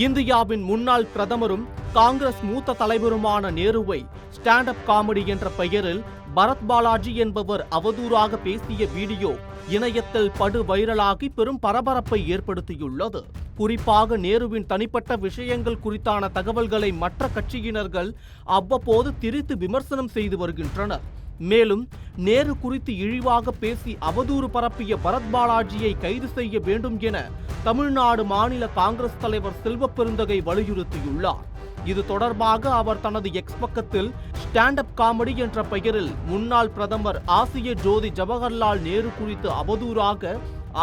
இந்தியாவின் முன்னாள் பிரதமரும் காங்கிரஸ் மூத்த தலைவருமான நேருவை ஸ்டாண்ட் அப் காமெடி என்ற பெயரில் பரத் பாலாஜி என்பவர் அவதூறாக பேசிய வீடியோ இணையத்தில் படு வைரலாகி பெரும் பரபரப்பை ஏற்படுத்தியுள்ளது. குறிப்பாக நேருவின் தனிப்பட்ட விஷயங்கள் குறித்தான தகவல்களை மற்ற கட்சியினர்கள் அவ்வப்போது திரித்து விமர்சனம் செய்து வருகின்றனர். மேலும் நேரு குறித்து இழிவாக பேசி அவதூறு பரப்பிய பரத் பாலாஜியை கைது செய்ய வேண்டும் என தமிழ்நாடு மாநில காங்கிரஸ் தலைவர் செல்வப்பெருந்தகை வலியுறுத்தியுள்ளார். இது தொடர்பாக அவர் தனது எக்ஸ் பக்கத்தில் ஸ்டாண்ட் அப் காமெடி என்ற பெயரில் முன்னாள் பிரதமர் ஆசிய ஜோதி ஜவஹர்லால் நேரு குறித்து அவதூறாக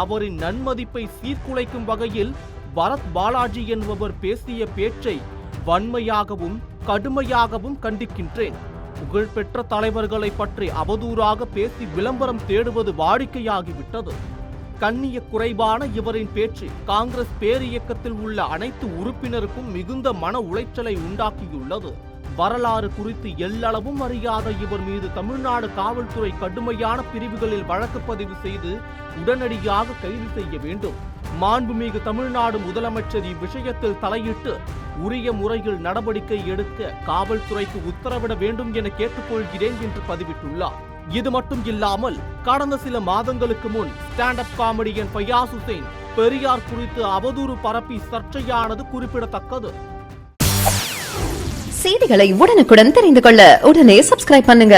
அவரின் நன்மதிப்பை சீர்குலைக்கும் வகையில் பரத் பாலாஜி என்பவர் பேசிய பேச்சை வன்மையாகவும் கடுமையாகவும் கண்டிக்கின்றேன். புகழ்பெற்ற தலைவர்களை பற்றி அவதூறாக பேசி விளம்பரம் தேடுவது வாடிக்கையாகிவிட்டது. கண்ணிய குறைவான இவரின் பேச்சு காங்கிரஸ் பேரியக்கத்தில் உள்ள அனைத்து உறுப்பினருக்கும் மிகுந்த மன உளைச்சலை உண்டாக்கியுள்ளது. வரலாறு குறித்து எல்லளவும் அறியாத இவர் மீது தமிழ்நாடு காவல்துறை கடுமையான பிரிவுகளில் வழக்கு பதிவு செய்து உடனடியாக கைது செய்ய வேண்டும். மாண்புமிகு தமிழ்நாடு முதலமைச்சர் இவ்விஷயத்தில் தலையிட்டு உரிய முறையில் நடவடிக்கை எடுக்க காவல்துறைக்கு உத்தரவிட வேண்டும் என கேட்டுக்கொள்கிறேன் என்று பதிவிட்டுள்ளார். இது மட்டும் இல்லாமல் கடந்த சில மாதங்களுக்கு முன் stand up comedian Fayaz Hussain Periyar குறித்து அவதூறு பரப்பி சர்ச்சையானது குறிப்பிடத்தக்கது. செய்திகளை உடனுக்குடன் தெரிந்து கொள்ள உடனே சப்ஸ்கிரைப் பண்ணுங்க.